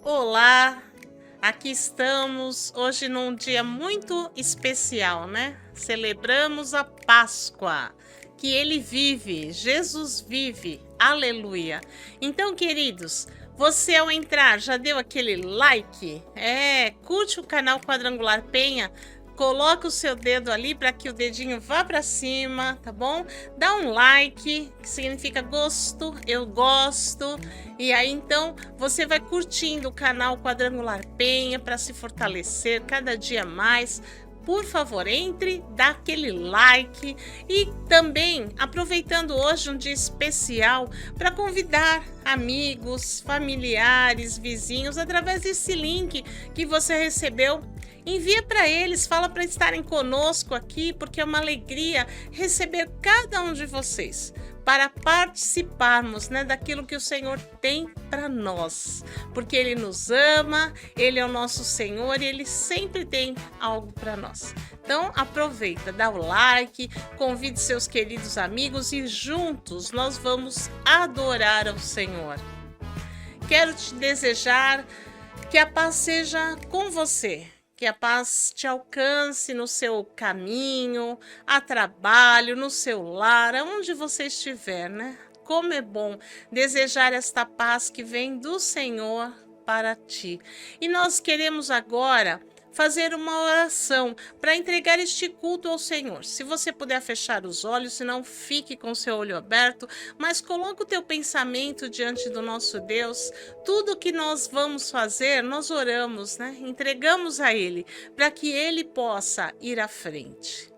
Olá, aqui estamos hoje num dia muito especial, né? Celebramos a Páscoa, que ele vive, Jesus vive, aleluia. Então, queridos, você ao entrar já deu aquele like? Curte o canal Quadrangular Penha. Coloca o seu dedo ali para que o dedinho vá para cima, tá bom? Dá um like, que significa gosto, eu gosto. E aí então você vai curtindo o canal Quadrangular Penha para se fortalecer cada dia mais. Por favor, entre, dá aquele like e também aproveitando hoje um dia especial para convidar amigos, familiares, vizinhos através desse link que você recebeu. Envia para eles, fala para estarem conosco aqui, porque é uma alegria receber cada um de vocês para participarmos, daquilo que o Senhor tem para nós, porque Ele nos ama, Ele é o nosso Senhor e Ele sempre tem algo para nós. Então aproveita, dá o like, convide seus queridos amigos e juntos nós vamos adorar ao Senhor. Quero te desejar que a paz seja com você. Que a paz te alcance no seu caminho, a trabalho, no seu lar, aonde você estiver, né? Como é bom desejar esta paz que vem do Senhor para ti. E nós queremos agora fazer uma oração para entregar este culto ao Senhor. Se você puder fechar os olhos, se não fique com o seu olho aberto, mas coloque o teu pensamento diante do nosso Deus. Tudo que nós vamos fazer, nós oramos, Entregamos a Ele, para que Ele possa ir à frente.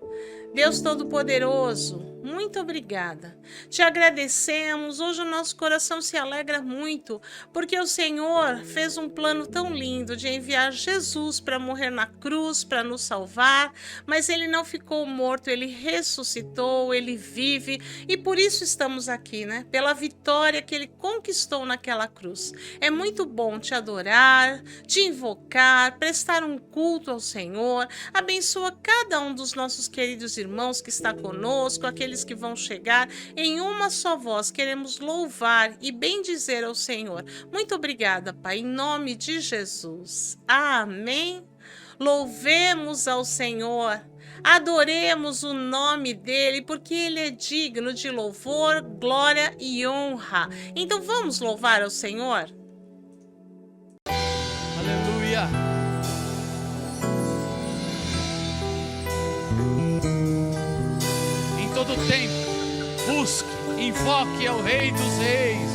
Deus Todo-Poderoso, muito obrigada. Te agradecemos. Hoje o nosso coração se alegra muito, porque o Senhor fez um plano tão lindo de enviar Jesus para morrer na cruz, para nos salvar, mas Ele não ficou morto, Ele ressuscitou, Ele vive, e por isso estamos aqui, Pela vitória que Ele conquistou naquela cruz. É muito bom te adorar, te invocar, prestar um culto ao Senhor. Abençoa cada um dos nossos queridos irmãos que está conosco, aqueles que vão chegar. Em uma só voz queremos louvar e bendizer ao Senhor. Muito obrigada, Pai, em nome de Jesus. Amém. Louvemos ao Senhor, adoremos o nome dele, porque ele é digno de louvor, glória e honra. Então vamos louvar ao Senhor? Aleluia. Em todo tempo, busque, invoque ao Rei dos Reis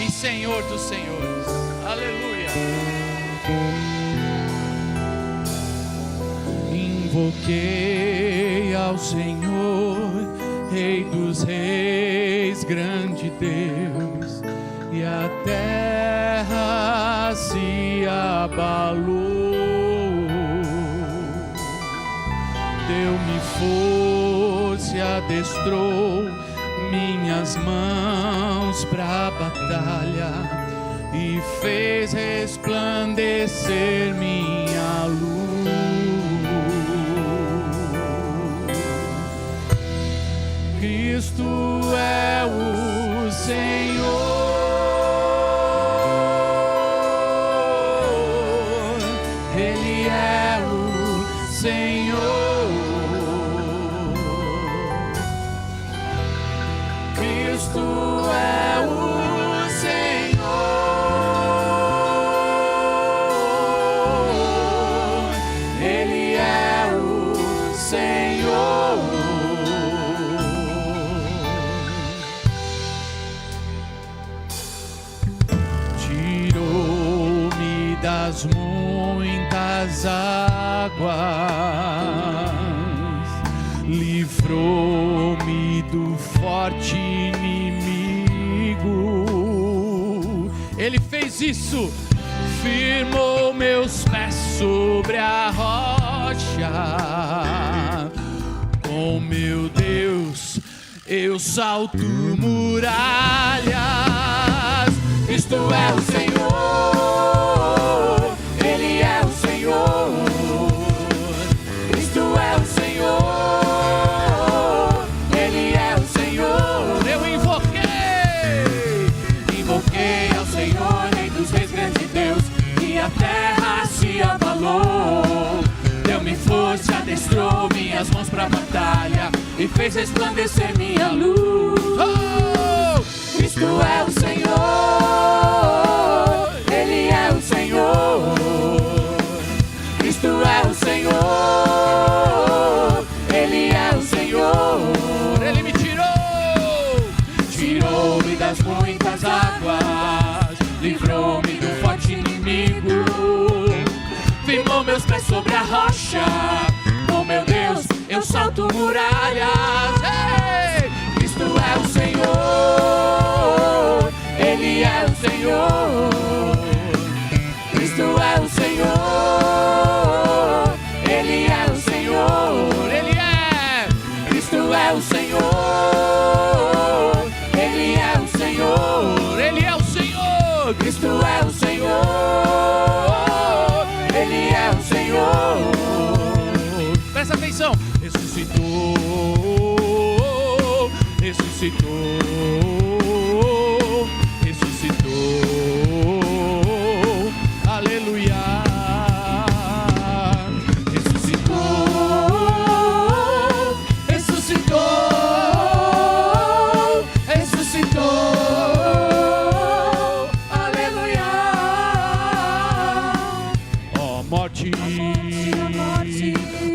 e Senhor dos Senhores. Aleluia. Invoquei ao Senhor, Rei dos Reis, grande Deus, e a terra se abalou. Deu-me força e adestrou minhas mãos pra batalha e fez resplandecer minha luz. Cristo é o Senhor, Ele é o Senhor. Cristo é o Senhor, Ele é o Senhor. Tirou-me das muitas águas, livrou-me do forte inimigo. Ele fez isso, firmou meus pés sobre a rocha. Com meu Deus eu salto muralhas. Cristo é o Senhor, Ele é o Senhor. Cristo é o Senhor, Ele é o Senhor. Eu invoquei ao Senhor, Rei dos Reis, grande Deus, a terra se abalou. Deu-me força, adestrou minhas mãos pra batalha e fez resplandecer minha luz. Oh! Cristo é o Senhor, Ele é o Senhor. Cristo é o Senhor, Ele é o Senhor. Ele me tirou-me das muitas águas, livrou-me do forte inimigo, firmou meus pés sobre a rocha. Oh meu Deus, eu salto muralhas. Ei! Cristo é o Senhor, Ele é o Senhor. Cristo é o Senhor, Ele é o Senhor. Ele é. Cristo é o Senhor, Ele é o Senhor. Ele é o Senhor. Cristo é o Senhor, Ele é o Senhor. Presta atenção. Ressuscitou, ressuscitou, ressuscitou. Aleluia. Ressuscitou, ressuscitou, ressuscitou. Aleluia. Ó morte,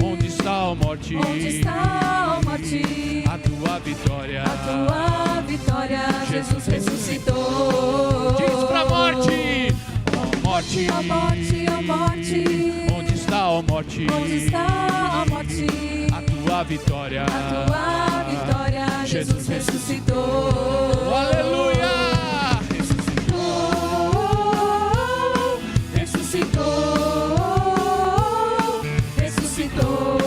onde está a morte? Onde está a morte? A tua vitória, Jesus ressuscitou. Diz pra morte, ó morte, Ó morte, ó morte, onde está a morte? onde está a morte? A tua vitória, Jesus ressuscitou. Aleluia. Ressuscitou, ressuscitou,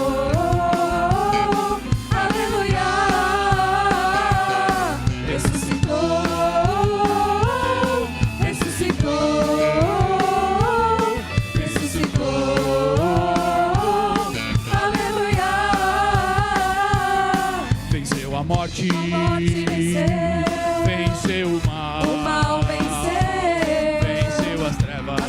aleluia. Ressuscitou, ressuscitou, ressuscitou, aleluia. Venceu a morte, A morte venceu o mal, venceu as trevas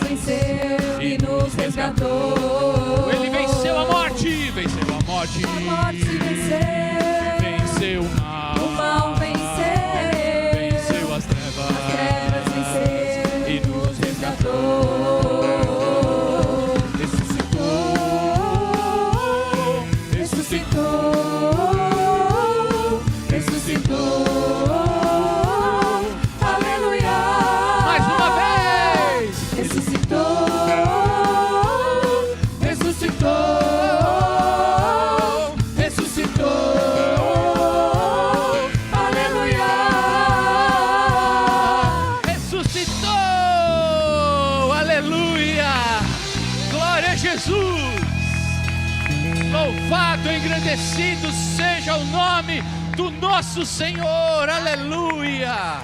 venceu e nos resgatou. Ele venceu a morte, venceu a morte, A morte venceu o mal, venceu as trevas venceu e nos resgatou. resgatou, Ressuscitou, ressuscitou, aleluia. mais uma vez. Ressuscitou, ressuscitou, ressuscitou, aleluia. Ressuscitou, aleluia, glória a Jesus. Louvado, engrandecido seja o nome do nosso Senhor, aleluia.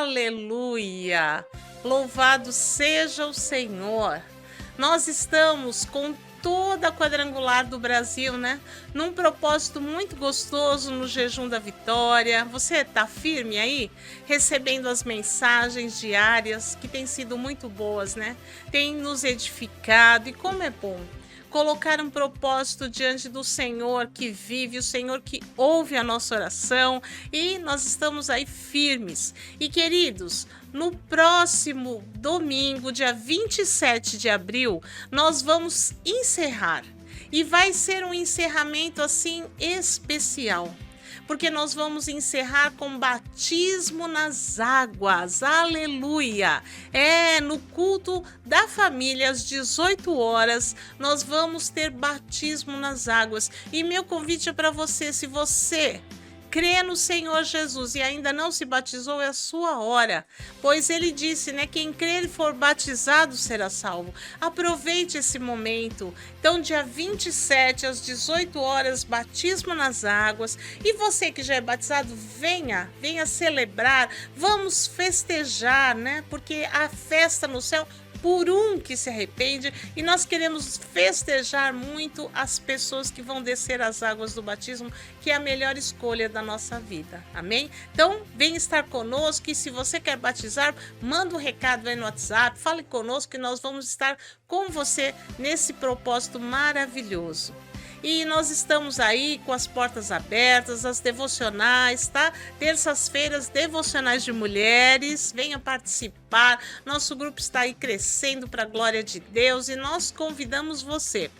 Aleluia! Louvado seja o Senhor! Nós estamos com toda a quadrangular do Brasil, né? Num propósito muito gostoso no Jejum da Vitória. Você tá firme aí? Recebendo as mensagens diárias que têm sido muito boas, né? Tem nos edificado e como é bom colocar um propósito diante do Senhor que vive, o Senhor que ouve a nossa oração, e nós estamos aí firmes. E queridos, no próximo domingo, dia 27 de abril, nós vamos encerrar. E vai ser um encerramento assim especial, porque nós vamos encerrar com batismo nas águas, aleluia! No culto da família, às 18 horas, nós vamos ter batismo nas águas. E meu convite é para você, se você crê no Senhor Jesus e ainda não se batizou, é a sua hora. Pois ele disse, né? Quem crer e for batizado será salvo. Aproveite esse momento. Então, dia 27, às 18 horas, batismo nas águas. E você que já é batizado, venha celebrar. Vamos festejar, né? Porque a festa no céu por um que se arrepende, e nós queremos festejar muito as pessoas que vão descer as águas do batismo, que é a melhor escolha da nossa vida, amém? Então, vem estar conosco, e se você quer batizar, manda um recado aí no WhatsApp, fale conosco que nós vamos estar com você nesse propósito maravilhoso. E nós estamos aí com as portas abertas, as devocionais, tá? Terças-feiras, devocionais de mulheres, venha participar. Nosso grupo está aí crescendo para a glória de Deus e nós convidamos você.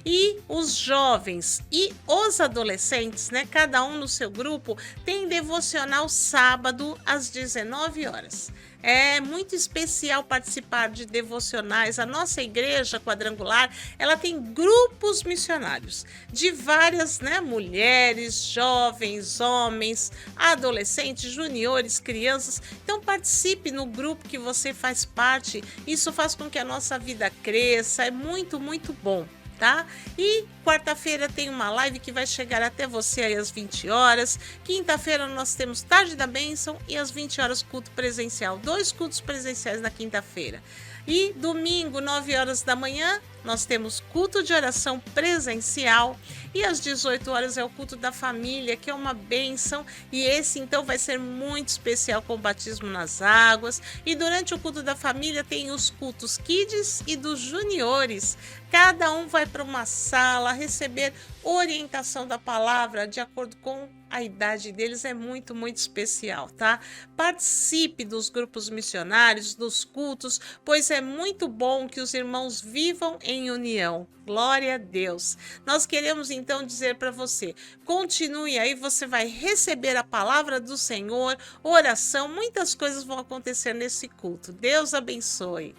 E os jovens e os adolescentes, né? Cada um no seu grupo, tem devocional sábado às 19 horas. É muito especial participar de devocionais. A nossa igreja quadrangular, ela tem grupos missionários de várias, né, mulheres, jovens, homens, adolescentes, juniores, crianças. Então participe no grupo que você faz parte. Isso faz com que a nossa vida cresça. É muito, muito bom. Tá? E quarta-feira tem uma live que vai chegar até você aí às 20 horas. Quinta-feira nós temos Tarde da Bênção e às 20 horas culto presencial. 2 cultos presenciais na quinta-feira. E domingo, 9 horas da manhã, nós temos culto de oração presencial. E às 18 horas é o culto da família, que é uma bênção. E esse, então, vai ser muito especial com o batismo nas águas. E durante o culto da família tem os cultos kids e dos juniores. Cada um vai para uma sala receber orientação da palavra de acordo com a idade deles. É muito, muito especial, tá? Participe dos grupos missionários, dos cultos, pois é muito bom que os irmãos vivam em união. Glória a Deus. Nós queremos então dizer para você, continue aí, você vai receber a palavra do Senhor, oração, muitas coisas vão acontecer nesse culto. Deus abençoe.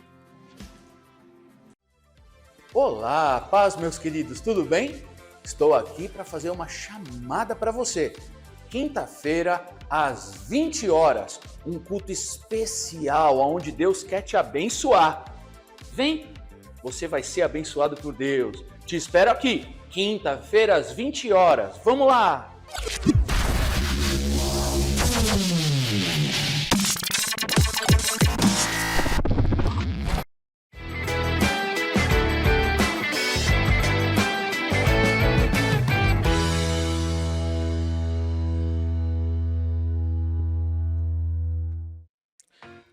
Olá, paz meus queridos, tudo bem? Estou aqui para fazer uma chamada para você. Quinta-feira, às 20 horas, um culto especial onde Deus quer te abençoar. Vem, você vai ser abençoado por Deus. Te espero aqui, quinta-feira, às 20 horas. Vamos lá!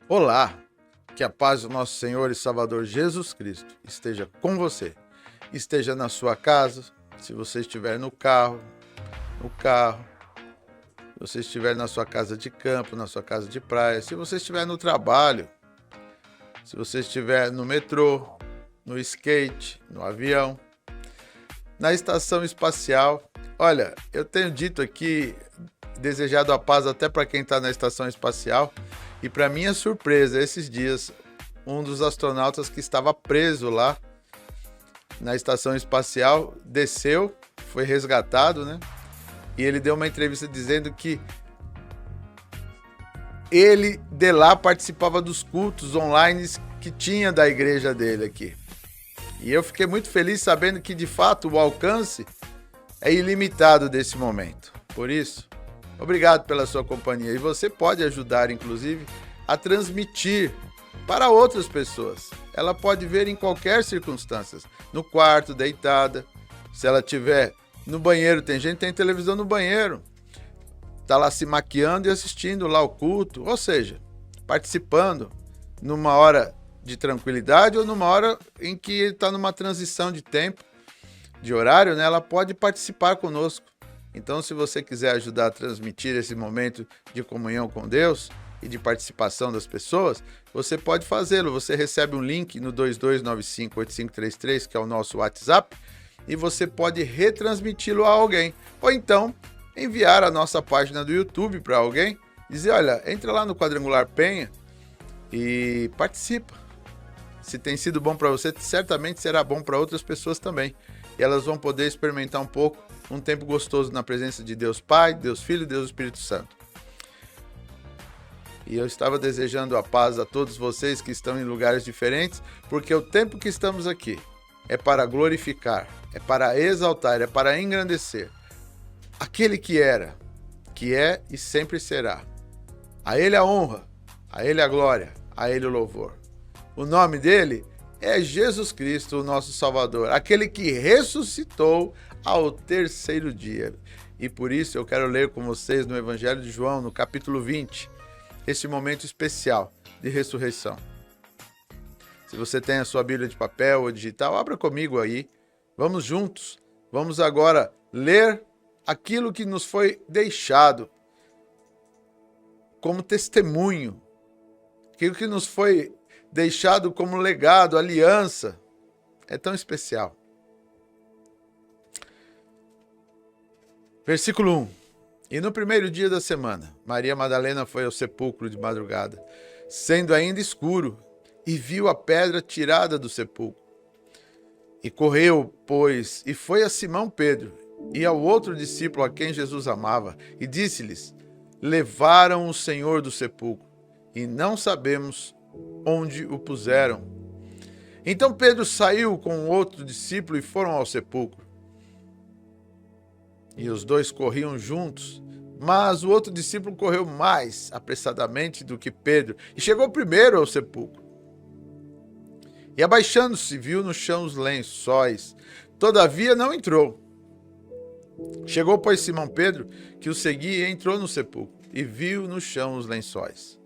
Olá, que a paz do nosso Senhor e Salvador Jesus Cristo esteja com você, esteja na sua casa, se você estiver no carro, se você estiver na sua casa de campo, na sua casa de praia, se você estiver no trabalho, se você estiver no metrô, no skate, no avião, na estação espacial. Olha, eu tenho dito aqui, desejado a paz até para quem está na estação espacial. E para minha surpresa, esses dias, um dos astronautas que estava preso lá na estação espacial desceu, foi resgatado, né? E ele deu uma entrevista dizendo que ele de lá participava dos cultos online que tinha da igreja dele aqui. E eu fiquei muito feliz sabendo que, de fato, o alcance é ilimitado desse momento. Por isso, obrigado pela sua companhia. E você pode ajudar, inclusive, a transmitir para outras pessoas. Ela pode ver em qualquer circunstância. No quarto, deitada. Se ela estiver no banheiro, tem gente que tem televisão no banheiro. Está lá se maquiando e assistindo lá o culto. Ou seja, participando numa hora de tranquilidade ou numa hora em que está numa transição de tempo, de horário, né? Ela pode participar conosco. Então, se você quiser ajudar a transmitir esse momento de comunhão com Deus e de participação das pessoas, você pode fazê-lo. Você recebe um link no 22958533, que é o nosso WhatsApp, e você pode retransmiti-lo a alguém. Ou então, enviar a nossa página do YouTube para alguém, dizer, olha, entra lá no Quadrangular Penha e participa. Se tem sido bom para você, certamente será bom para outras pessoas também. e elas vão poder experimentar um tempo gostoso na presença de Deus Pai, Deus Filho e Deus Espírito Santo. E eu estava desejando a paz a todos vocês que estão em lugares diferentes, porque o tempo que estamos aqui é para glorificar, é para exaltar, é para engrandecer aquele que era, que é e sempre será. A Ele a honra, a Ele a glória, a Ele o louvor. O nome dele é Jesus Cristo, o nosso Salvador, aquele que ressuscitou ao terceiro dia. E por isso eu quero ler com vocês no Evangelho de João, no capítulo 20, este momento especial de ressurreição. Se você tem a sua Bíblia de papel ou digital, abra comigo aí. Vamos juntos. Vamos agora ler aquilo que nos foi deixado como testemunho, aquilo que nos foi deixado como legado, aliança. É tão especial. Versículo 1. E no primeiro dia da semana, Maria Madalena foi ao sepulcro de madrugada, sendo ainda escuro, e viu a pedra tirada do sepulcro. E correu, pois, e foi a Simão Pedro, e ao outro discípulo a quem Jesus amava, e disse-lhes: levaram o Senhor do sepulcro, e não sabemos onde o puseram. Então Pedro saiu com o outro discípulo e foram ao sepulcro. E os dois corriam juntos, mas o outro discípulo correu mais apressadamente do que Pedro, e chegou primeiro ao sepulcro. E abaixando-se, viu no chão os lençóis, todavia não entrou. Chegou, pois, Simão Pedro, que o seguia, e entrou no sepulcro, e viu no chão os lençóis.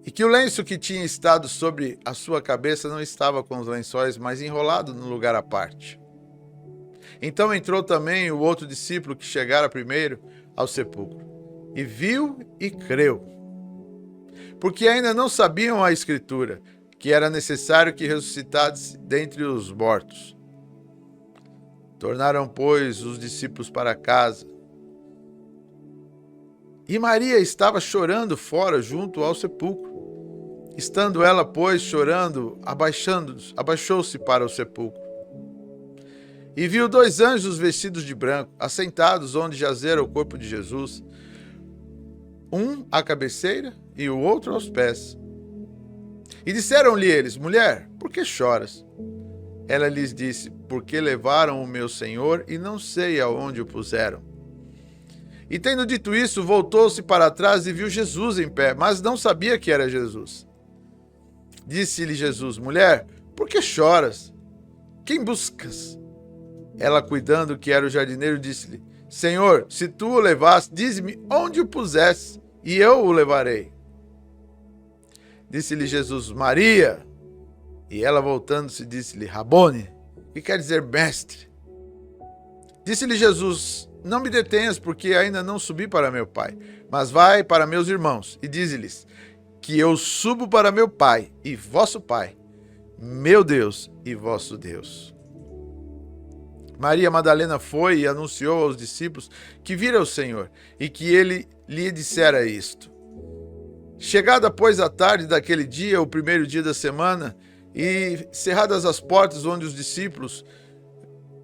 E que o lenço que tinha estado sobre a sua cabeça não estava com os lençóis, mas enrolado no lugar à parte. Então entrou também o outro discípulo que chegara primeiro ao sepulcro, e viu e creu. Porque ainda não sabiam a Escritura, que era necessário que ressuscitasse dentre os mortos. Tornaram, pois, os discípulos para casa. E Maria estava chorando fora, junto ao sepulcro. Estando ela, pois, chorando, abaixou-se para o sepulcro. E viu dois anjos vestidos de branco, assentados onde jazera o corpo de Jesus, um à cabeceira e o outro aos pés. E disseram-lhe eles: mulher, por que choras? Ela lhes disse: porque levaram o meu Senhor e não sei aonde o puseram. E tendo dito isso, voltou-se para trás e viu Jesus em pé, mas não sabia que era Jesus. Disse-lhe Jesus: mulher, por que choras? Quem buscas? Ela, cuidando que era o jardineiro, disse-lhe: Senhor, se tu o levaste, dize-me onde o puseste, e eu o levarei. Disse-lhe Jesus: Maria. E ela, voltando-se, disse-lhe: Rabone, que quer dizer mestre. Disse-lhe Jesus: não me detenhas, porque ainda não subi para meu Pai, mas vai para meus irmãos, e dize-lhes que eu subo para meu Pai e vosso Pai, meu Deus e vosso Deus. Maria Madalena foi e anunciou aos discípulos que vira o Senhor e que ele lhe dissera isto. Chegada, pois, a tarde daquele dia, o primeiro dia da semana, e cerradas as portas onde os discípulos,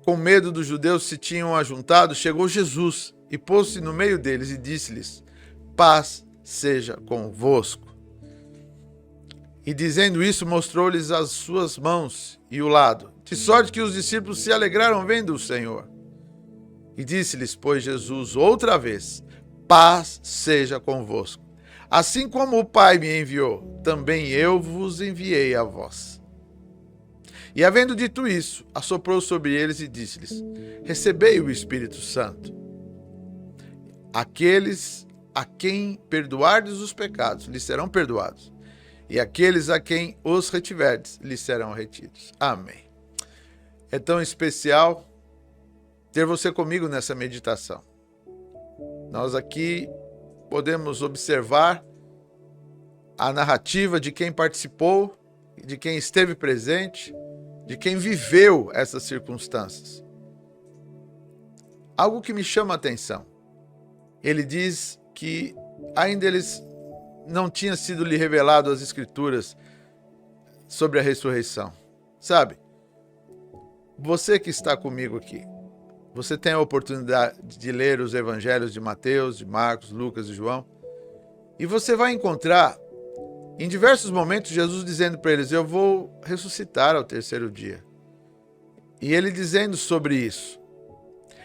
com medo dos judeus, se tinham ajuntado, chegou Jesus e pôs-se no meio deles e disse-lhes: paz seja convosco. E dizendo isso, mostrou-lhes as suas mãos e o lado, de sorte que os discípulos se alegraram vendo o Senhor. E disse-lhes, pois, Jesus outra vez: paz seja convosco. Assim como o Pai me enviou, também eu vos enviei a vós. E havendo dito isso, assoprou sobre eles e disse-lhes: recebei o Espírito Santo. Aqueles a quem perdoardes os pecados, lhes serão perdoados. E aqueles a quem os retiverdes, lhes serão retidos. Amém. É tão especial ter você comigo nessa meditação. Nós aqui podemos observar a narrativa de quem participou, de quem esteve presente, de quem viveu essas circunstâncias. Algo que me chama a atenção. Ele diz que ainda eles não tinha sido lhe revelado as Escrituras sobre a ressurreição. Sabe? você que está comigo aqui, você tem a oportunidade de ler os evangelhos de Mateus, de Marcos, Lucas e João, e você vai encontrar em diversos momentos Jesus dizendo para eles: eu vou ressuscitar ao terceiro dia. E ele dizendo sobre isso.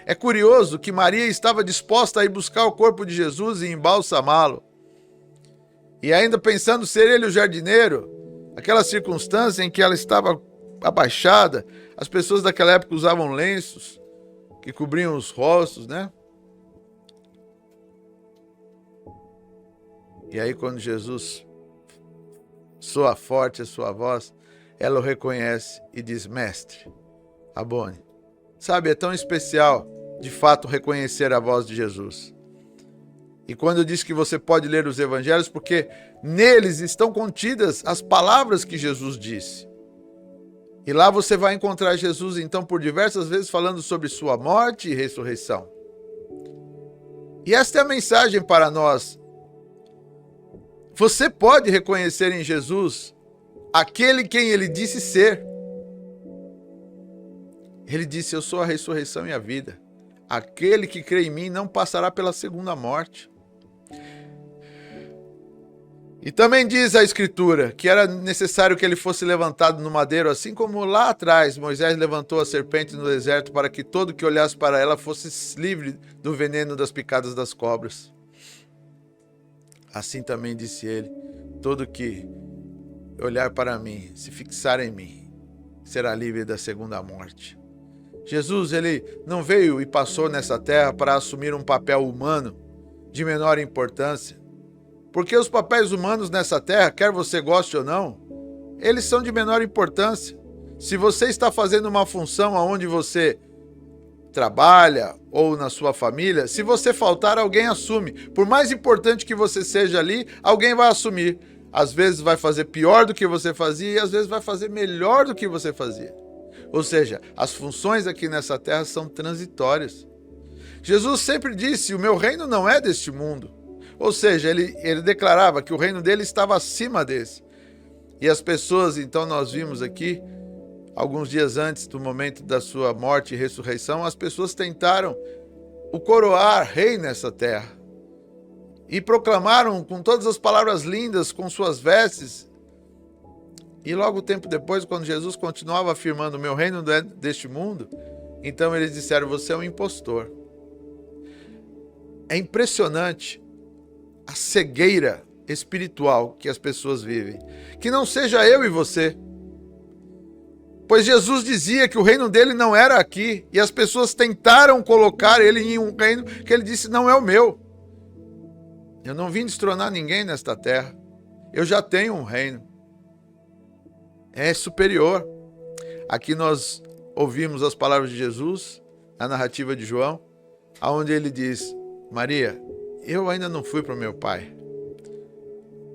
É curioso que Maria estava disposta a ir buscar o corpo de Jesus e embalsamá-lo. E ainda pensando ser ele o jardineiro, aquela circunstância em que ela estava abaixada, as pessoas daquela época usavam lenços que cobriam os rostos, né? E aí quando Jesus soa forte a sua voz, ela o reconhece e diz: mestre, Rabone. Sabe, é tão especial, de fato, reconhecer a voz de Jesus. E quando eu disse que você pode ler os evangelhos, porque neles estão contidas as palavras que Jesus disse. E lá você vai encontrar Jesus, então, por diversas vezes falando sobre sua morte e ressurreição. E esta é a mensagem para nós. Você pode reconhecer em Jesus aquele quem ele disse ser. Ele disse: eu sou a ressurreição e a vida. Aquele que crê em mim não passará pela segunda morte. E também diz a Escritura que era necessário que ele fosse levantado no madeiro, assim como lá atrás Moisés levantou a serpente no deserto para que todo que olhasse para ela fosse livre do veneno das picadas das cobras. Assim também disse ele: todo que olhar para mim, se fixar em mim, será livre da segunda morte. Jesus, ele não veio e passou nessa terra para assumir um papel humano de menor importância. Porque os papéis humanos nessa terra, quer você goste ou não, eles são de menor importância. Se você está fazendo uma função onde você trabalha ou na sua família, se você faltar, alguém assume. Por mais importante que você seja ali, alguém vai assumir. Às vezes vai fazer pior do que você fazia e às vezes vai fazer melhor do que você fazia. Ou seja, as funções aqui nessa terra são transitórias. Jesus sempre disse: o meu reino não é deste mundo. Ou seja, ele declarava que o reino dele estava acima desse. E as pessoas, então nós vimos aqui, alguns dias antes do momento da sua morte e ressurreição, as pessoas tentaram o coroar rei nessa terra. E proclamaram com todas as palavras lindas, com suas vestes. E logo tempo depois, quando Jesus continuava afirmando: o meu reino não é deste mundo, então eles disseram: você é um impostor. É impressionante a cegueira espiritual que as pessoas vivem. Que não seja eu e você. Pois Jesus dizia que o reino dele não era aqui. E as pessoas tentaram colocar ele em um reino que ele disse: não é o meu. Eu não vim destronar ninguém nesta terra. Eu já tenho um reino. É superior. Aqui nós ouvimos as palavras de Jesus, a narrativa de João, onde ele diz: Maria, eu ainda não fui para o meu pai.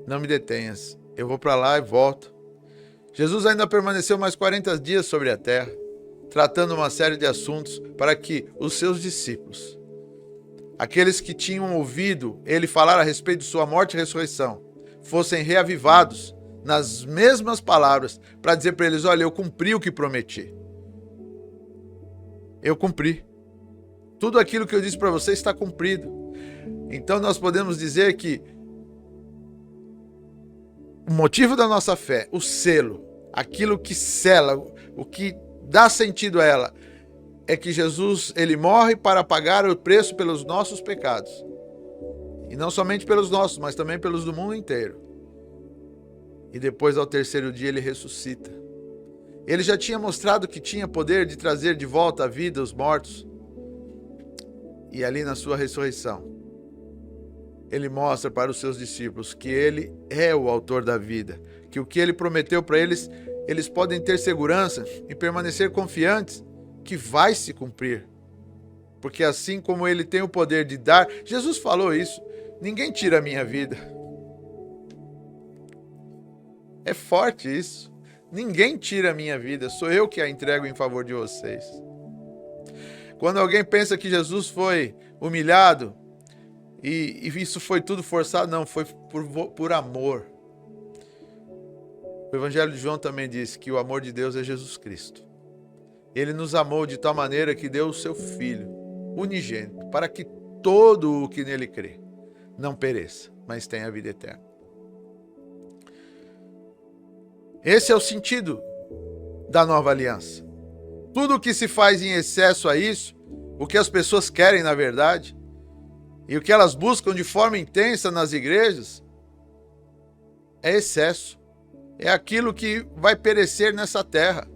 Não me detenhas. Eu vou para lá e volto. Jesus ainda permaneceu mais 40 dias sobre a terra, tratando uma série de assuntos para que os seus discípulos, aqueles que tinham ouvido ele falar a respeito de sua morte e ressurreição, fossem reavivados nas mesmas palavras para dizer para eles: olha, eu cumpri o que prometi. Eu cumpri. Tudo aquilo que eu disse para você está cumprido. Então nós podemos dizer que o motivo da nossa fé, o selo, aquilo que sela, o que dá sentido a ela, é que Jesus, ele morre para pagar o preço pelos nossos pecados. E não somente pelos nossos, mas também pelos do mundo inteiro. E depois, ao terceiro dia, ele ressuscita. Ele já tinha mostrado que tinha poder de trazer de volta à vida os mortos. E ali na sua ressurreição, ele mostra para os seus discípulos que ele é o autor da vida, que o que ele prometeu para eles, eles podem ter segurança e permanecer confiantes que vai se cumprir. Porque assim como ele tem o poder de dar, Jesus falou isso: ninguém tira a minha vida. É forte isso. Ninguém tira a minha vida, sou eu que a entrego em favor de vocês. Quando alguém pensa que Jesus foi humilhado e isso foi tudo forçado, não, foi por amor. O Evangelho de João também diz que o amor de Deus é Jesus Cristo. Ele nos amou de tal maneira que deu o seu Filho unigênito, para que todo o que nele crê não pereça, mas tenha a vida eterna. Esse é o sentido da nova aliança. Tudo o que se faz em excesso a isso, o que as pessoas querem na verdade, e o que elas buscam de forma intensa nas igrejas, é excesso. É aquilo que vai perecer nessa terra.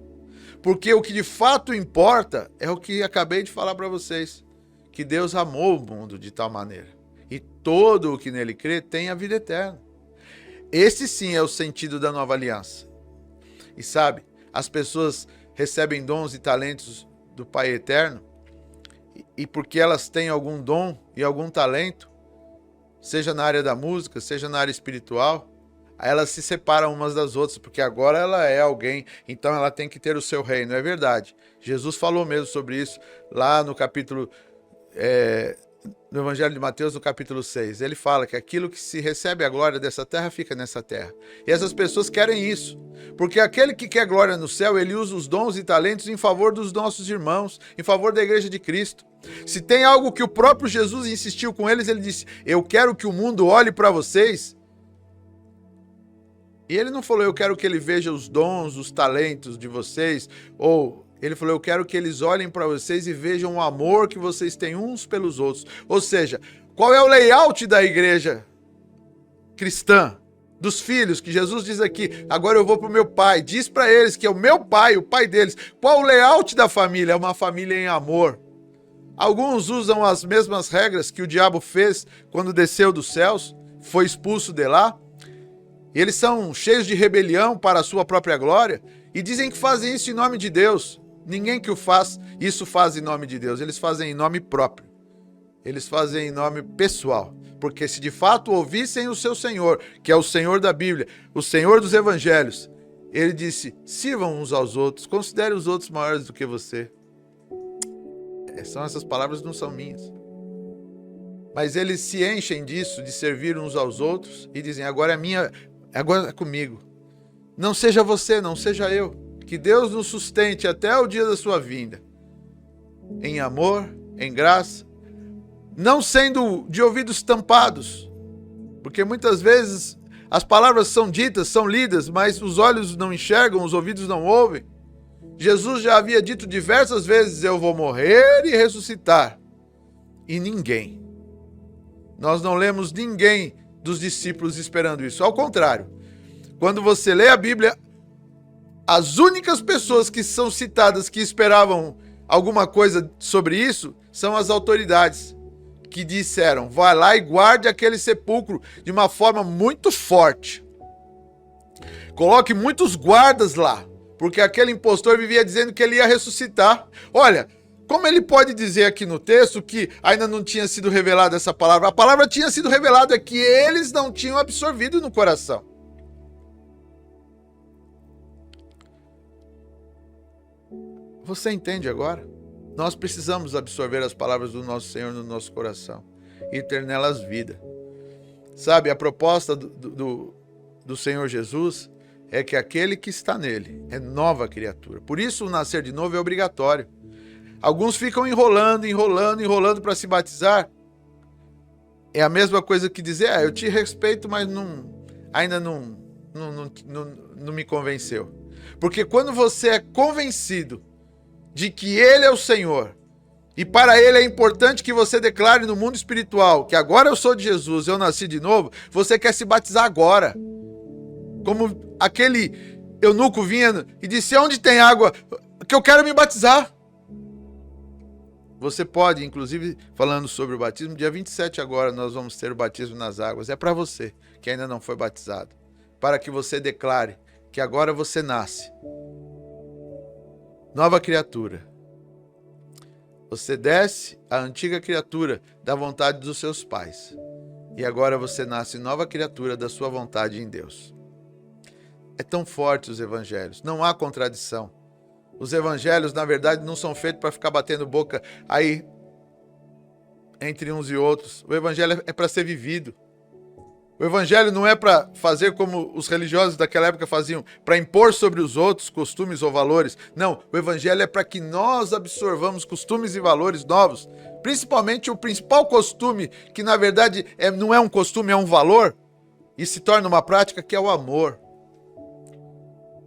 Porque o que de fato importa é o que acabei de falar para vocês. Que Deus amou o mundo de tal maneira. E todo o que nele crê tem a vida eterna. Esse sim é o sentido da nova aliança. E sabe, as pessoas recebem dons e talentos do Pai Eterno. E porque elas têm algum dom e algum talento, seja na área da música, seja na área espiritual, elas se separam umas das outras, porque agora ela é alguém, então ela tem que ter o seu reino. É verdade. Jesus falou mesmo sobre isso lá no capítulo, no Evangelho de Mateus, no capítulo 6. Ele fala que aquilo que se recebe a glória dessa terra, fica nessa terra. E essas pessoas querem isso, porque aquele que quer glória no céu, ele usa os dons e talentos em favor dos nossos irmãos, em favor da igreja de Cristo. Se tem algo que o próprio Jesus insistiu com eles, ele disse: eu quero que o mundo olhe para vocês. E ele não falou: eu quero que ele veja os dons, os talentos de vocês, ou ele falou: eu quero que eles olhem para vocês e vejam o amor que vocês têm uns pelos outros. Ou seja, qual é o layout da igreja cristã, dos filhos, que Jesus diz aqui: agora eu vou para o meu pai, diz para eles que é o meu pai, o pai deles. Qual o layout da família? É uma família em amor. Alguns usam as mesmas regras que o diabo fez quando desceu dos céus, foi expulso de lá. Eles são cheios de rebelião para a sua própria glória e dizem que fazem isso em nome de Deus. Ninguém que o faz, isso faz em nome de Deus. Eles fazem em nome próprio. Eles fazem em nome pessoal. Porque se de fato ouvissem o seu Senhor, que é o Senhor da Bíblia, o Senhor dos Evangelhos, ele disse: sirvam uns aos outros, considere os outros maiores do que você. São essas palavras, não são minhas. Mas eles se enchem disso, de servir uns aos outros, e dizem: agora é minha, agora é comigo. Não seja você, não seja eu. Que Deus nos sustente até o dia da sua vinda. Em amor, em graça, não sendo de ouvidos tampados. Porque muitas vezes as palavras são ditas, são lidas, mas os olhos não enxergam, os ouvidos não ouvem. Jesus já havia dito diversas vezes: eu vou morrer e ressuscitar. E ninguém. Nós não lemos ninguém dos discípulos esperando isso. Ao contrário, quando você lê a Bíblia, as únicas pessoas que são citadas que esperavam alguma coisa sobre isso são as autoridades, que disseram: vai lá e guarde aquele sepulcro de uma forma muito forte. Coloque muitos guardas lá, porque aquele impostor vivia dizendo que ele ia ressuscitar. Olha, como ele pode dizer aqui no texto que ainda não tinha sido revelada essa palavra? A palavra tinha sido revelada, é que eles não tinham absorvido no coração. Você entende agora? Nós precisamos absorver as palavras do nosso Senhor no nosso coração e ter nelas vida. Sabe, a proposta do Senhor Jesus é que aquele que está nele é nova criatura. Por isso o nascer de novo é obrigatório. Alguns ficam enrolando para se batizar. É a mesma coisa que dizer: eu te respeito, mas ainda não me convenceu. Porque quando você é convencido de que Ele é o Senhor, e para Ele é importante que você declare no mundo espiritual que agora eu sou de Jesus, eu nasci de novo, você quer se batizar agora. Como aquele eunuco vinha e disse: onde tem água? Que eu quero me batizar. Você pode, inclusive, falando sobre o batismo, dia 27 agora nós vamos ter o batismo nas águas. É para você que ainda não foi batizado, para que você declare que agora você nasce nova criatura. Você desce a antiga criatura da vontade dos seus pais, e agora você nasce nova criatura da sua vontade em Deus. É tão forte os evangelhos, não há contradição. Os evangelhos, na verdade, não são feitos para ficar batendo boca aí entre uns e outros. O evangelho é para ser vivido. O evangelho não é para fazer como os religiosos daquela época faziam, para impor sobre os outros costumes ou valores. Não, o evangelho é para que nós absorvamos costumes e valores novos. Principalmente o principal costume, que na verdade não é um costume, é um valor, e se torna uma prática, que é o amor.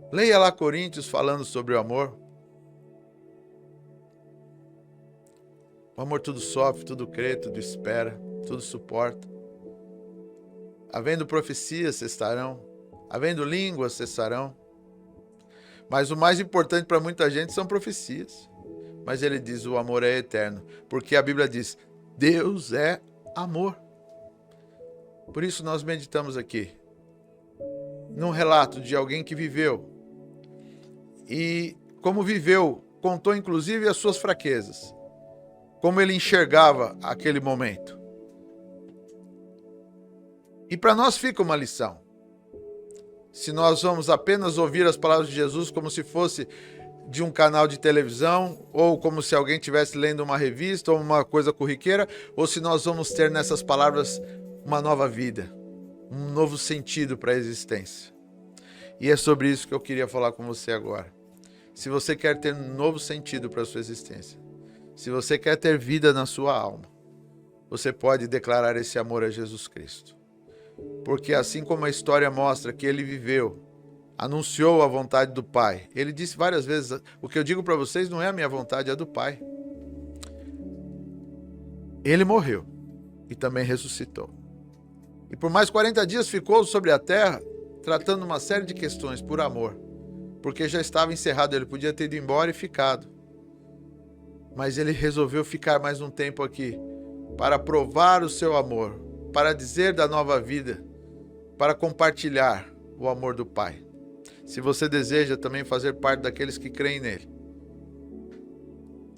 Leia lá Coríntios falando sobre o amor. O amor tudo sofre, tudo crê, tudo espera, tudo suporta. Havendo profecias, cessarão. Havendo línguas, cessarão. Mas o mais importante para muita gente são profecias. Mas ele diz, o amor é eterno. Porque a Bíblia diz, Deus é amor. Por isso nós meditamos aqui num relato de alguém que viveu. E como viveu, contou inclusive as suas fraquezas. Como ele enxergava aquele momento. E para nós fica uma lição. Se nós vamos apenas ouvir as palavras de Jesus como se fosse de um canal de televisão, ou como se alguém estivesse lendo uma revista ou uma coisa corriqueira, ou se nós vamos ter nessas palavras uma nova vida, um novo sentido para a existência. E é sobre isso que eu queria falar com você agora. Se você quer ter um novo sentido para a sua existência, se você quer ter vida na sua alma, você pode declarar esse amor a Jesus Cristo. Porque assim como a história mostra que ele viveu, anunciou a vontade do Pai, ele disse várias vezes, o que eu digo para vocês não é a minha vontade, é a do Pai. Ele morreu e também ressuscitou. E por mais 40 dias ficou sobre a terra, tratando uma série de questões por amor, porque já estava encerrado, ele podia ter ido embora e ficado. Mas ele resolveu ficar mais um tempo aqui, para provar o seu amor, para dizer da nova vida, para compartilhar o amor do Pai. Se você deseja também fazer parte daqueles que creem nele,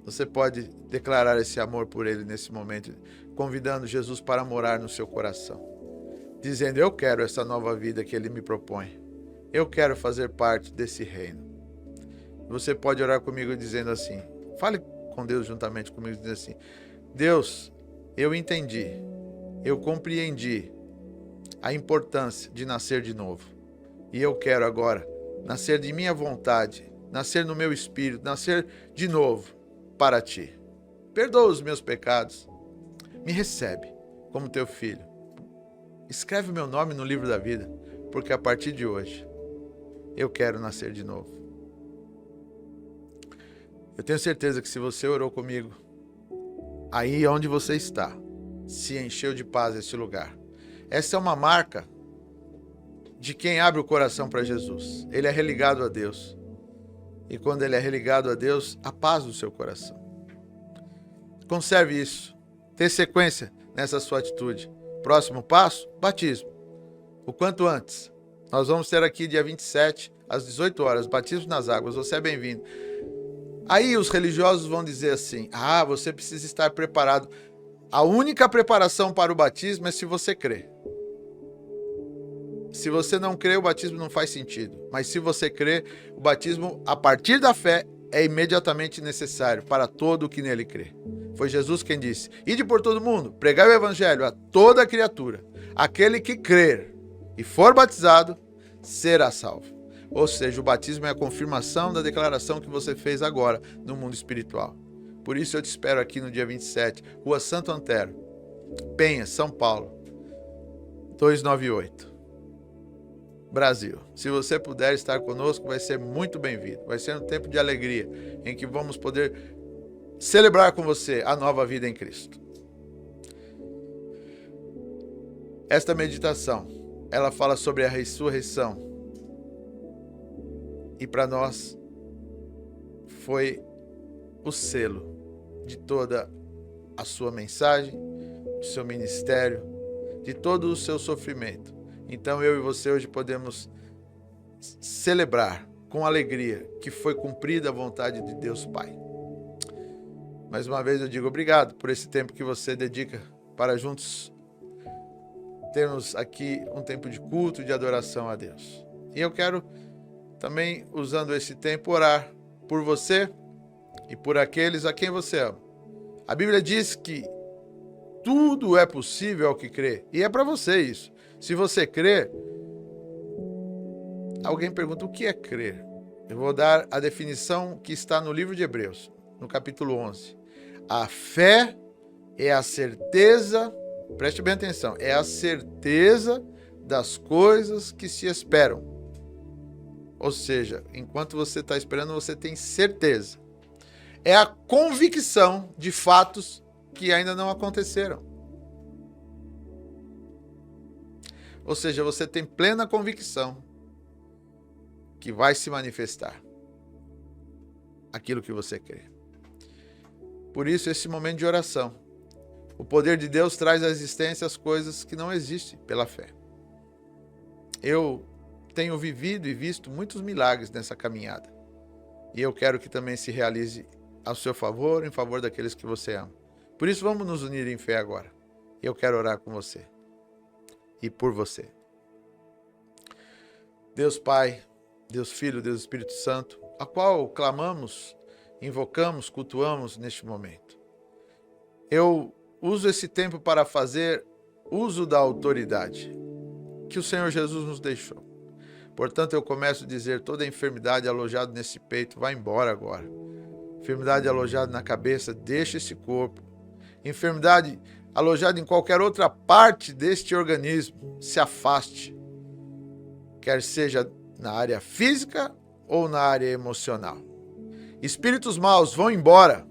você pode declarar esse amor por ele nesse momento, convidando Jesus para morar no seu coração, dizendo, eu quero essa nova vida que ele me propõe, eu quero fazer parte desse reino. Você pode orar comigo dizendo assim, fale com Deus juntamente comigo, dizendo assim, Deus, eu entendi, eu compreendi a importância de nascer de novo. E eu quero agora nascer de minha vontade, nascer no meu espírito, nascer de novo para ti. Perdoa os meus pecados. Me recebe como teu filho. Escreve o meu nome no livro da vida, porque a partir de hoje eu quero nascer de novo. Eu tenho certeza que se você orou comigo, aí onde você está, se encheu de paz esse lugar. Essa é uma marca de quem abre o coração para Jesus. Ele é religado a Deus. E quando ele é religado a Deus, a paz do seu coração. Conserve isso. Dê sequência nessa sua atitude. Próximo passo, batismo. O quanto antes. Nós vamos ter aqui dia 27, às 18 horas, batismo nas águas. Você é bem-vindo. Aí os religiosos vão dizer assim, você precisa estar preparado. A única preparação para o batismo é se você crê. Se você não crê, o batismo não faz sentido. Mas se você crê, o batismo, a partir da fé, é imediatamente necessário para todo o que nele crê. Foi Jesus quem disse, ide por todo mundo, pregai o evangelho a toda criatura. Aquele que crer e for batizado, será salvo. Ou seja, o batismo é a confirmação da declaração que você fez agora no mundo espiritual. Por isso eu te espero aqui no dia 27, Rua Santo Antero, Penha, São Paulo, 298, Brasil. Se você puder estar conosco, vai ser muito bem-vindo. Vai ser um tempo de alegria, em que vamos poder celebrar com você a nova vida em Cristo. Esta meditação, ela fala sobre a ressurreição. E para nós, foi o selo de toda a sua mensagem, do seu ministério, de todo o seu sofrimento. Então eu e você hoje podemos celebrar com alegria que foi cumprida a vontade de Deus Pai. Mais uma vez eu digo obrigado por esse tempo que você dedica para juntos termos aqui um tempo de culto, de adoração a Deus. E eu quero também, usando esse tempo, orar por você e por aqueles a quem você ama. A Bíblia diz que tudo é possível ao que crê. E é para você isso. Se você crer, alguém pergunta o que é crer? Eu vou dar a definição que está no livro de Hebreus, no capítulo 11. A fé é a certeza, preste bem atenção, é a certeza das coisas que se esperam. Ou seja, enquanto você está esperando, você tem certeza. É a convicção de fatos que ainda não aconteceram. Ou seja, você tem plena convicção que vai se manifestar aquilo que você crê. Por isso, esse momento de oração. O poder de Deus traz à existência as coisas que não existem pela fé. Eu tenho vivido e visto muitos milagres nessa caminhada. E eu quero que também se realize ao seu favor, em favor daqueles que você ama. Por isso, vamos nos unir em fé agora. Eu quero orar com você e por você. Deus Pai, Deus Filho, Deus Espírito Santo, a qual clamamos, invocamos, cultuamos neste momento. Eu uso esse tempo para fazer uso da autoridade que o Senhor Jesus nos deixou. Portanto, eu começo a dizer, toda enfermidade alojada nesse peito, vai embora agora. Enfermidade alojada na cabeça, deixa esse corpo. Enfermidade alojada em qualquer outra parte deste organismo, se afaste. Quer seja na área física ou na área emocional. Espíritos maus vão embora.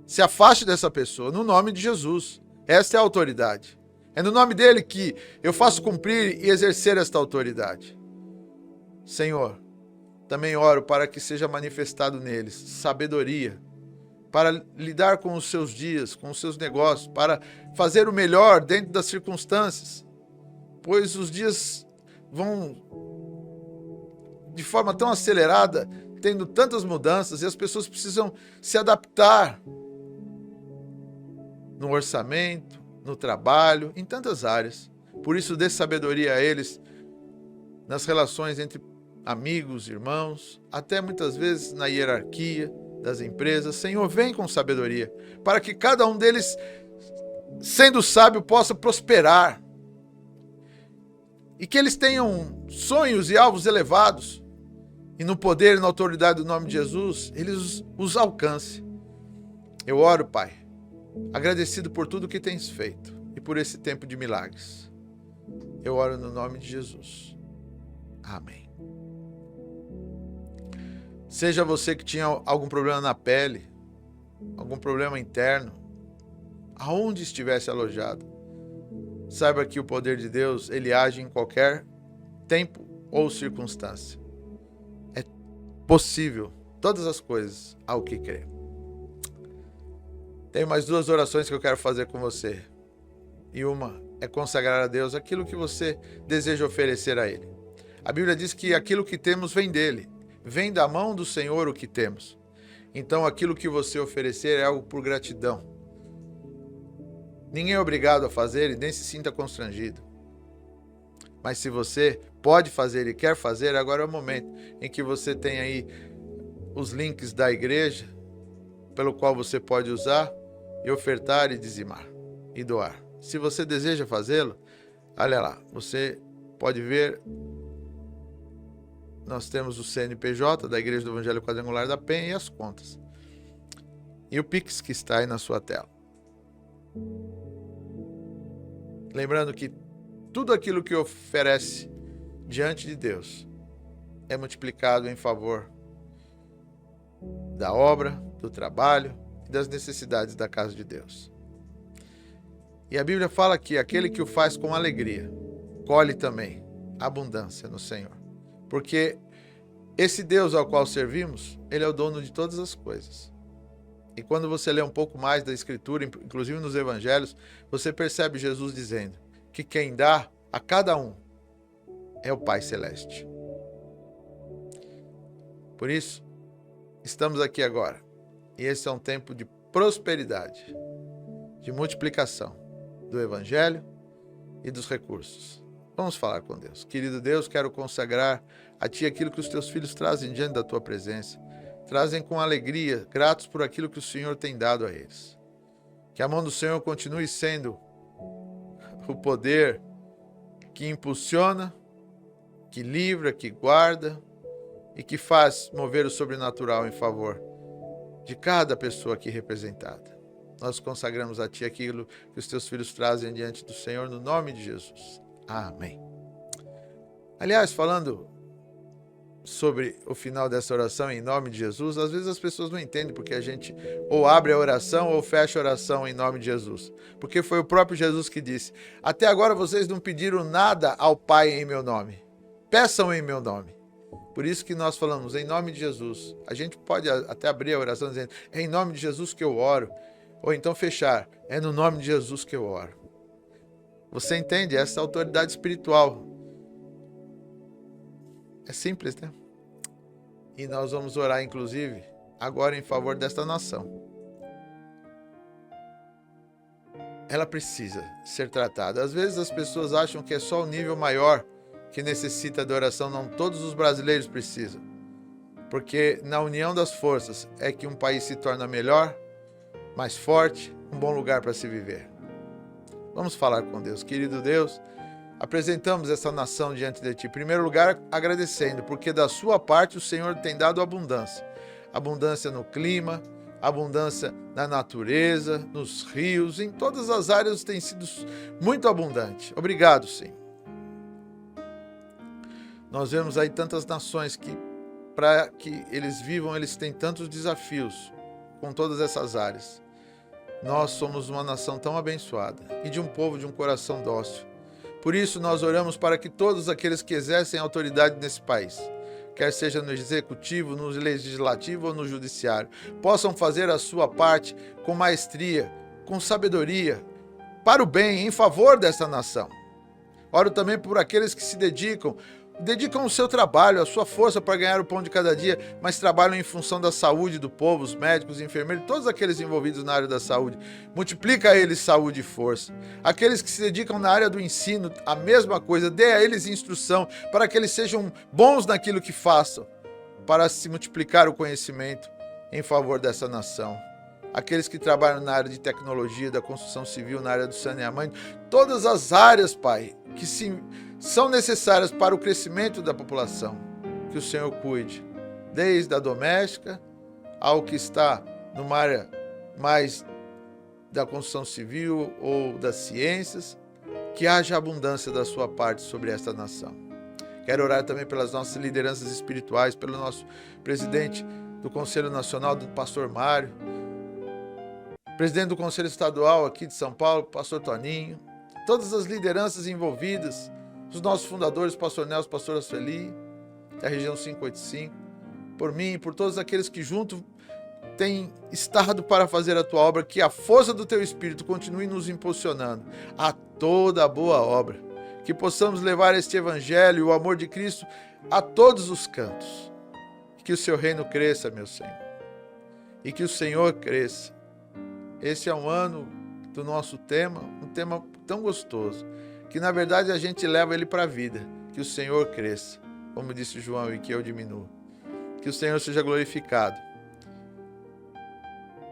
Se afaste dessa pessoa, no nome de Jesus. Esta é a autoridade. É no nome dele que eu faço cumprir e exercer esta autoridade. Senhor, também oro para que seja manifestado neles sabedoria, para lidar com os seus dias, com os seus negócios, para fazer o melhor dentro das circunstâncias, pois os dias vão de forma tão acelerada, tendo tantas mudanças, e as pessoas precisam se adaptar no orçamento, no trabalho, em tantas áreas. Por isso, dê sabedoria a eles nas relações entre amigos, irmãos, até muitas vezes na hierarquia das empresas. Senhor, vem com sabedoria, para que cada um deles, sendo sábio, possa prosperar. E que eles tenham sonhos e alvos elevados. E no poder e na autoridade do nome de Jesus, eles os alcancem. Eu oro, Pai, agradecido por tudo que tens feito e por esse tempo de milagres. Eu oro no nome de Jesus. Amém. Seja você que tinha algum problema na pele, algum problema interno, aonde estivesse alojado, saiba que o poder de Deus, ele age em qualquer tempo ou circunstância. É possível todas as coisas ao que crê. Tenho mais 2 orações que eu quero fazer com você. E uma é consagrar a Deus aquilo que você deseja oferecer a Ele. A Bíblia diz que aquilo que temos vem dele. Vem da mão do Senhor o que temos. Então aquilo que você oferecer é algo por gratidão. Ninguém é obrigado a fazer e nem se sinta constrangido. Mas se você pode fazer e quer fazer, agora é o momento em que você tem aí os links da igreja, pelo qual você pode usar e ofertar e dizimar e doar. Se você deseja fazê-lo, olha lá, você pode ver. Nós temos o CNPJ da Igreja do Evangelho Quadrangular da Penha e as contas. E o Pix que está aí na sua tela. Lembrando que tudo aquilo que oferece diante de Deus é multiplicado em favor da obra, do trabalho e das necessidades da casa de Deus. E a Bíblia fala que aquele que o faz com alegria, colhe também abundância no Senhor. Porque esse Deus ao qual servimos, ele é o dono de todas as coisas. E quando você lê um pouco mais da Escritura, inclusive nos Evangelhos, você percebe Jesus dizendo que quem dá a cada um é o Pai Celeste. Por isso, estamos aqui agora. E esse é um tempo de prosperidade, de multiplicação do Evangelho e dos recursos. Vamos falar com Deus. Querido Deus, quero consagrar a Ti aquilo que os Teus filhos trazem diante da Tua presença. Trazem com alegria, gratos por aquilo que o Senhor tem dado a eles. Que a mão do Senhor continue sendo o poder que impulsiona, que livra, que guarda e que faz mover o sobrenatural em favor de cada pessoa aqui representada. Nós consagramos a Ti aquilo que os Teus filhos trazem diante do Senhor, no nome de Jesus. Amém. Aliás, falando sobre o final dessa oração em nome de Jesus, às vezes as pessoas não entendem porque a gente ou abre a oração ou fecha a oração em nome de Jesus. Porque foi o próprio Jesus que disse: até agora vocês não pediram nada ao Pai em meu nome. Peçam em meu nome. Por isso que nós falamos em nome de Jesus. A gente pode até abrir a oração dizendo: é em nome de Jesus que eu oro. Ou então fechar: é no nome de Jesus que eu oro. Você entende? Essa autoridade espiritual. É simples, né? E nós vamos orar, inclusive, agora em favor desta nação. Ela precisa ser tratada. Às vezes as pessoas acham que é só o nível maior que necessita de oração. Não, todos os brasileiros precisam. Porque na união das forças é que um país se torna melhor, mais forte, um bom lugar para se viver. Vamos falar com Deus. Querido Deus, apresentamos essa nação diante de Ti. Em primeiro lugar, agradecendo, porque da Sua parte o Senhor tem dado abundância. Abundância no clima, abundância na natureza, nos rios, em todas as áreas tem sido muito abundante. Obrigado, Senhor. Nós vemos aí tantas nações que, para que eles vivam, eles têm tantos desafios com todas essas áreas. Nós somos uma nação tão abençoada e de um povo de um coração dócil. Por isso nós oramos para que todos aqueles que exercem autoridade nesse país, quer seja no executivo, no legislativo ou no judiciário, possam fazer a sua parte com maestria, com sabedoria, para o bem, em favor dessa nação. Oro também por aqueles que se dedicam o seu trabalho, a sua força para ganhar o pão de cada dia, mas trabalham em função da saúde do povo, os médicos, os enfermeiros, todos aqueles envolvidos na área da saúde. Multiplica a eles saúde e força. Aqueles que se dedicam na área do ensino, a mesma coisa, dê a eles instrução para que eles sejam bons naquilo que façam, para se multiplicar o conhecimento em favor dessa nação. Aqueles que trabalham na área de tecnologia, da construção civil, na área do saneamento, todas as áreas, Pai, que são necessárias para o crescimento da população, que o Senhor cuide, desde a doméstica ao que está numa área mais da construção civil ou das ciências, que haja abundância da sua parte sobre esta nação. Quero orar também pelas nossas lideranças espirituais, pelo nosso presidente do Conselho Nacional, do pastor Mário, presidente do Conselho Estadual aqui de São Paulo, pastor Toninho, todas as lideranças envolvidas, os nossos fundadores, pastor Nelson, pastora Sueli, da região 585, por mim, por todos aqueles que junto têm estado para fazer a tua obra, que a força do teu Espírito continue nos impulsionando a toda a boa obra, que possamos levar este Evangelho e o amor de Cristo a todos os cantos, que o seu reino cresça, meu Senhor, e que o Senhor cresça. Esse é um ano do nosso tema, um tema tão gostoso, que na verdade a gente leva ele para a vida, que o Senhor cresça, como disse João, e que eu diminua. Que o Senhor seja glorificado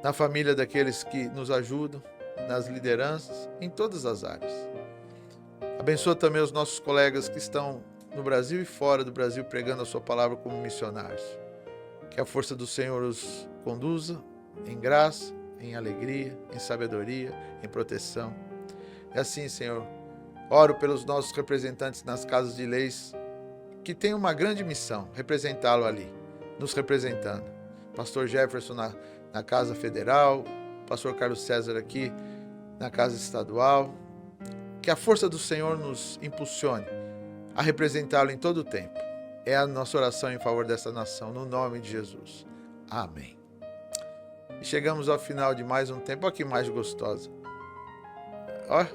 na família daqueles que nos ajudam, nas lideranças, em todas as áreas. Abençoa também os nossos colegas que estão no Brasil e fora do Brasil pregando a sua palavra como missionários. Que a força do Senhor os conduza em graça, em alegria, em sabedoria, em proteção. E assim, Senhor, oro pelos nossos representantes nas casas de leis, que têm uma grande missão, representá-lo ali, nos representando. Pastor Jefferson na Casa Federal, Pastor Carlos César aqui na Casa Estadual. Que a força do Senhor nos impulsione a representá-lo em todo o tempo. É a nossa oração em favor dessa nação, no nome de Jesus. Amém. E chegamos ao final de mais um tempo. Olha que mais gostosa. Ó,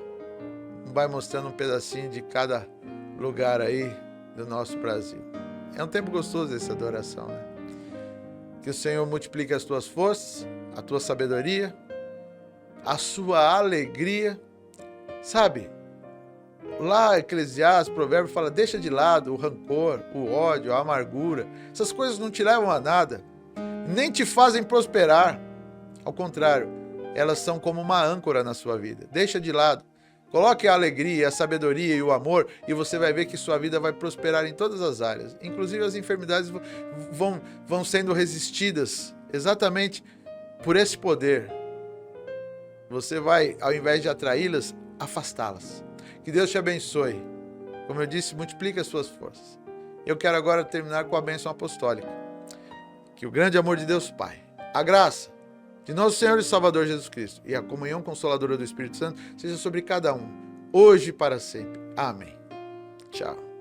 vai mostrando um pedacinho de cada lugar aí do nosso Brasil. É um tempo gostoso essa adoração, né? Que o Senhor multiplique as tuas forças, a tua sabedoria, a sua alegria. Sabe, lá Eclesiastes, Provérbios fala, deixa de lado o rancor, o ódio, a amargura. Essas coisas não te levam a nada, nem te fazem prosperar. Ao contrário, elas são como uma âncora na sua vida. Deixa de lado. Coloque a alegria, a sabedoria e o amor e você vai ver que sua vida vai prosperar em todas as áreas. Inclusive as enfermidades vão sendo resistidas exatamente por esse poder. Você vai, ao invés de atraí-las, afastá-las. Que Deus te abençoe. Como eu disse, multiplique as suas forças. Eu quero agora terminar com a bênção apostólica. Que o grande amor de Deus Pai, a graça de nosso Senhor e Salvador Jesus Cristo e a comunhão consoladora do Espírito Santo seja sobre cada um, hoje e para sempre. Amém. Tchau.